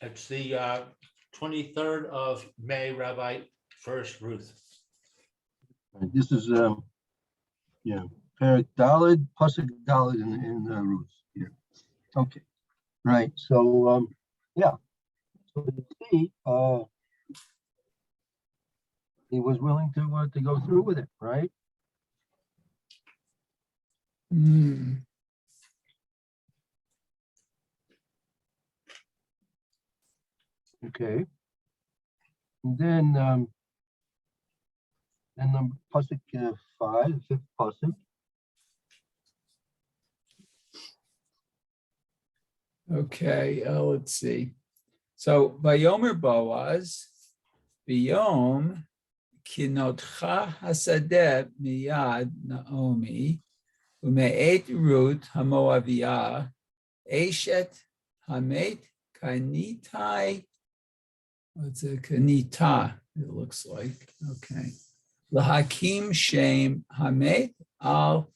It's the 23rd of May, Rabbi Furst, Ruth. This is yeah, Perik Dalid, Pasuk Dalid in Ruth here. Okay, right. So yeah, so you see, he was willing to go through with it, right? Mm. Okay. And then Pasuk 5, fifth Pasuk. Okay, let's see. So, Vayomer Boaz, Biyom kinotcha hasadeh miyad Naomi, ume'et Ruth hamoaviyah, eshet hamet kanitai. What's a kanita? It looks like. Okay. Lahakim shem hamet al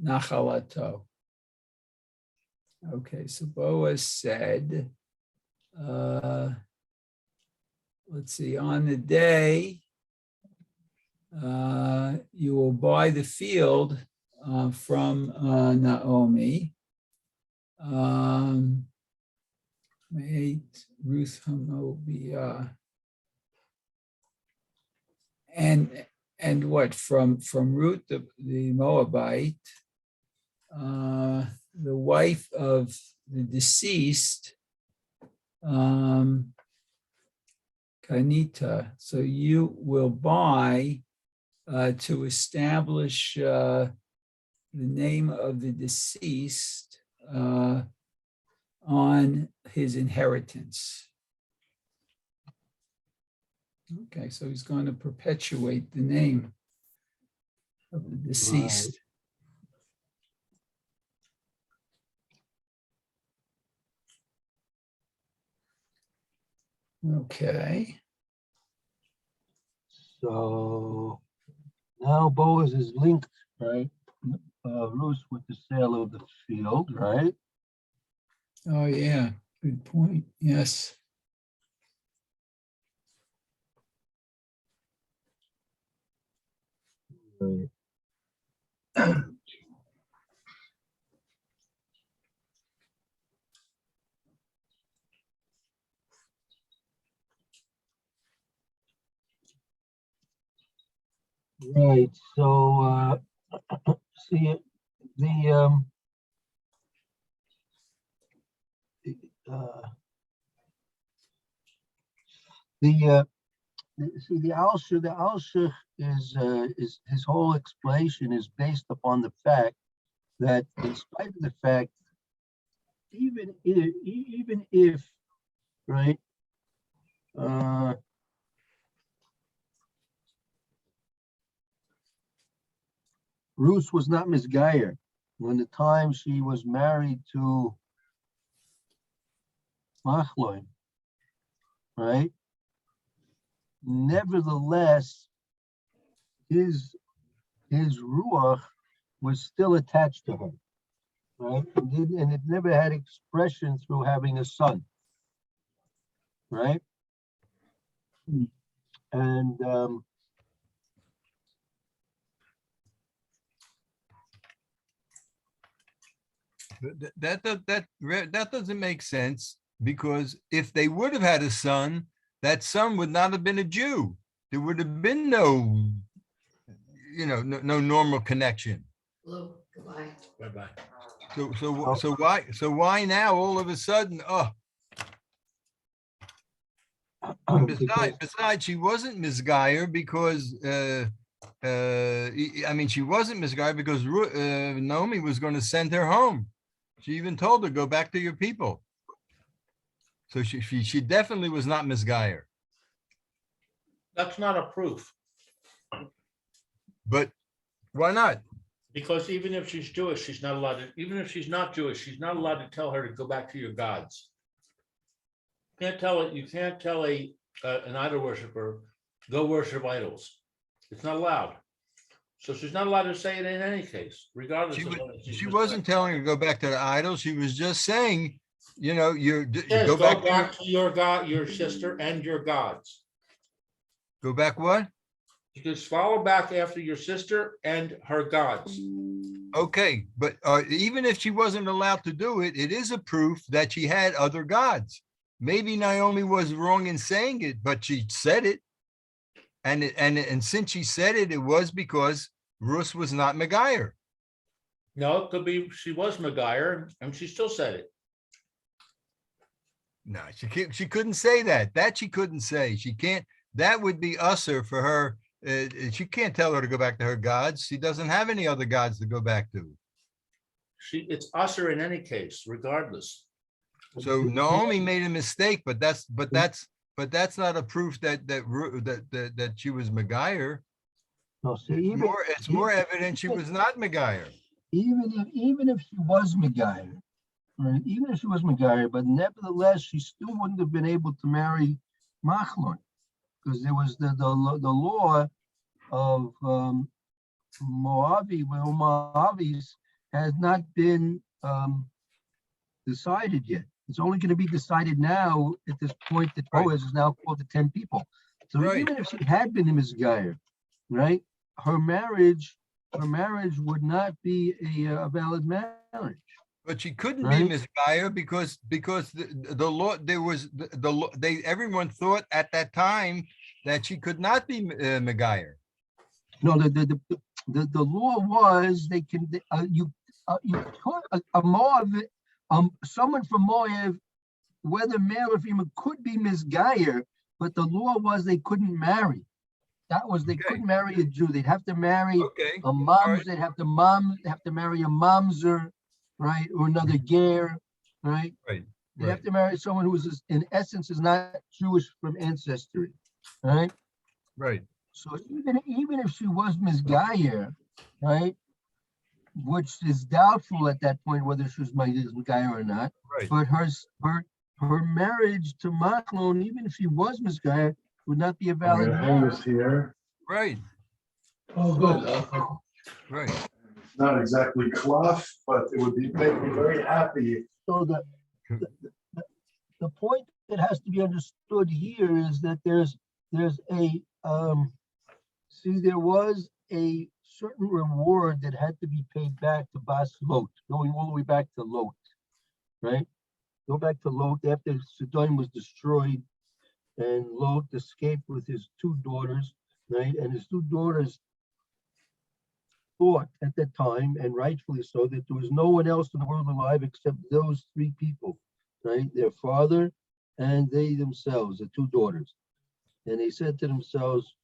nachalato. Okay, so Boaz said, let's see, on the day you will buy the field from Naomi. Ruth Hamobiah. And what from Ruth the Moabite, the wife of the deceased, Kanita. So you will buy to establish the name of the deceased on his inheritance. Okay, so he's going to perpetuate the name of the deceased. Right. Okay. So now Boaz is linked, right? Ruth with the sale of the field, right? Oh, yeah, good point. Yes. Right. Right. So see the see the Alshich is his whole explanation is based upon the fact that in spite of the fact, even if right, Ruth was not misguided when the time she was married to Machlon, right? Nevertheless, his ruach was still attached to her, right? And it never had expression through having a son, right? And that doesn't make sense, because if they would have had a son, that son would not have been a Jew. There would have been no, no normal connection. Lou, goodbye. Bye-bye. So why now all of a sudden? Besides, she wasn't misguided because she wasn't misguided because Naomi was going to send her home. She even told her, "Go back to your people." So she definitely was not misguided. That's not a proof, But why not? because even if she's Jewish, she's not allowed to, even if she's not Jewish, she's not allowed to tell her to go back to your gods. You can't tell an idol worshiper, go worship idols. It's not allowed. So she's not allowed to say it in any case, regardless of whether She wasn't telling her to go back to the idols. She was just saying you know, you Yes, go go back, back to your God, your sister and your gods. go back what? You just follow back after your sister and her gods. Okay, but even if she wasn't allowed to do it, it is a proof that she had other gods. Maybe Naomi was wrong in saying it, but she said it. And since she said it, it was because Rus was not Megayer. No, it could be she was Megayer and she still said it. No, she couldn't say that. That she couldn't say. She can't. That would be usher for her. She can't tell her to go back to her gods. She doesn't have any other gods to go back to. It's usher in any case, regardless. So Naomi made a mistake, but that's not a proof that she was Megayer. No, see, It's more evident she was not Megayer. even if she was Megayer, right? Even if she was Megayer, but nevertheless, she still wouldn't have been able to marry Machlon, because there was the law of Moavis has not been decided yet. It's only going to be decided now at this point that Right. Boaz is now called the 10 people. So Right. even if she had been a Misgayer, right, her marriage would not be a valid marriage. But she couldn't Right. be Misgayer because the law, there was the law, everyone thought at that time that she could not be Megayer. No, the law was they can you could a Moab someone from Moab, whether male or female, could be Misgayer, but the law was they couldn't marry. That was they Okay. couldn't marry a Jew. They'd have to marry Okay. a moms. right. They'd have to marry a mamzer, right, or another ger, right. Right. They'd have to marry someone who is in essence is not Jewish from ancestry, right. Right. So even if she was Misgayer, right, which is doubtful at that point whether she was Misgayer or not, Right. but her marriage to Machlon, even if she was Misgayer, would not be a valid marriage. Here. Right. Oh, good. Right. Not exactly cloth, but it would make me very happy. So the point that has to be understood here is that there's a there was a certain reward that had to be paid back to Bas Lot, going all the way back to Lot, right? Go back to Lot after Sodom was destroyed, and Lot escaped with his two daughters, right? And his two daughters thought at that time, and rightfully so, that there was no one else in the world alive except those three people, right? Their father and they themselves, the two daughters. And they said to themselves,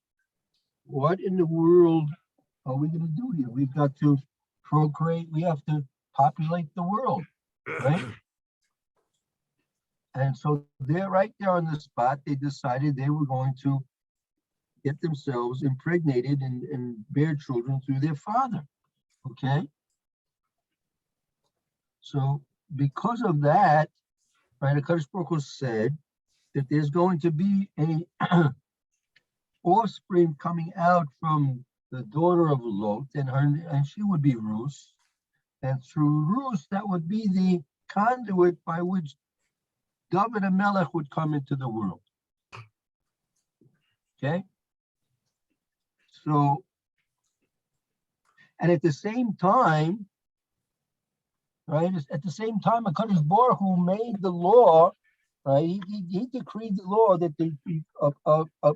what in the world are we going to do here? We've got to procreate, we have to populate the world, right? And so they're right there on the spot. They decided they were going to get themselves impregnated and bear children through their father, okay? So because of that, right, HaKadosh Baruch Hu said that there's going to be a offspring coming out from the daughter of Lot, and she would be Ruth, and through Ruth, that would be the conduit by which David HaMelech would come into the world. Okay? So, and at the same time, right, at the same time, HaKadosh Baruch Hu made the law, right, he decreed the law that a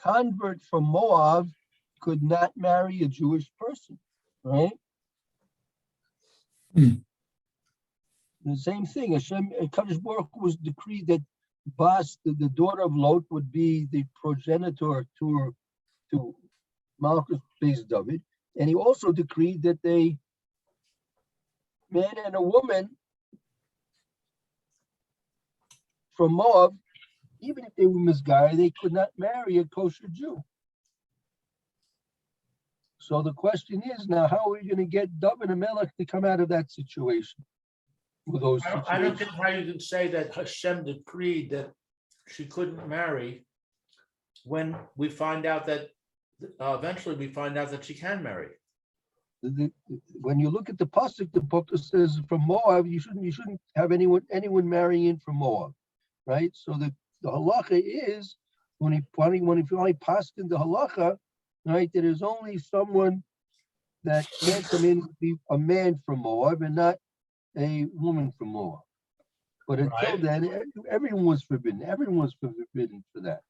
convert from Moab could not marry a Jewish person, right? The same thing, HaKadosh Baruch Hu was decreed that Bas, the daughter of Lot, would be the progenitor to Malchus Beis David, and he also decreed that a man and a woman from Moab, even if they were Misgayer, they could not marry a kosher Jew. So the question is now, how are we going to get David HaMelech to come out of that situation? With those I don't think how you can say that Hashem decreed that she couldn't marry when we find out that eventually we find out that she can marry. when you look at the pasuk, the pasuk says from Moab, you shouldn't have anyone marrying in from Moab, right? So the halacha is when he finally passed in the halacha, right, that there's only someone that can't come in to be a man from Moab and not a woman from Moab. But until Right. then, everyone was forbidden. Everyone was forbidden for that.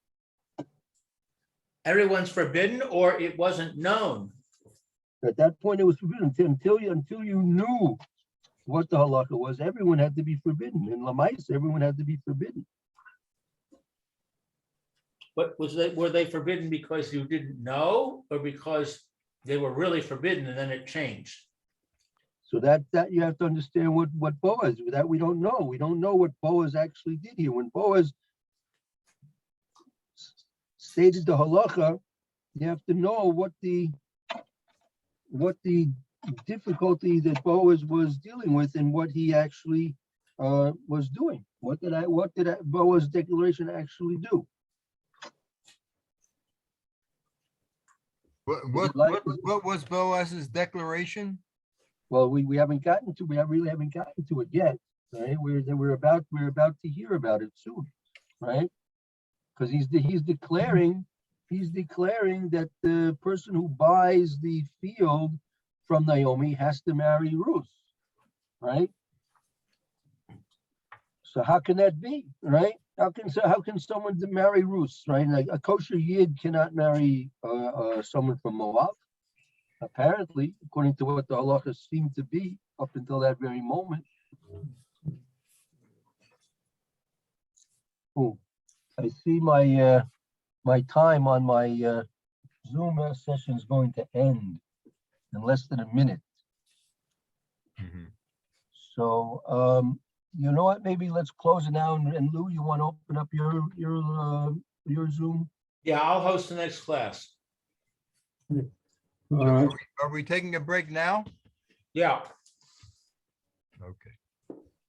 Everyone's forbidden, or it wasn't known. At that point, it was forbidden until you knew what the halacha was. Everyone had to be forbidden. In Lamais, everyone had to be forbidden. But were they forbidden because you didn't know, or because they were really forbidden and then it changed? So that you have to understand what Boaz, that we don't know. We don't know what Boaz actually did here. When Boaz stated the halacha, you have to know what the difficulty that Boaz was dealing with and what he actually was doing. What did Boaz's declaration actually do? What was Boaz's declaration? Well, we haven't really haven't gotten to it yet, right? We're about to hear about it soon, right? Because he's declaring that the person who buys the field from Naomi has to marry Ruth, right? So how can that be, right? How can someone marry Ruth, right? Like a kosher yid cannot marry someone from Moab. Apparently, according to what the halachas seemed to be up until that very moment. Oh, I see my my time on my Zoom session is going to end in less than a minute. So you know what? Maybe let's close it now. And Lou, you want to open up your Zoom? Yeah, I'll host the next class. All right. Are we taking a break now? Yeah. Okay.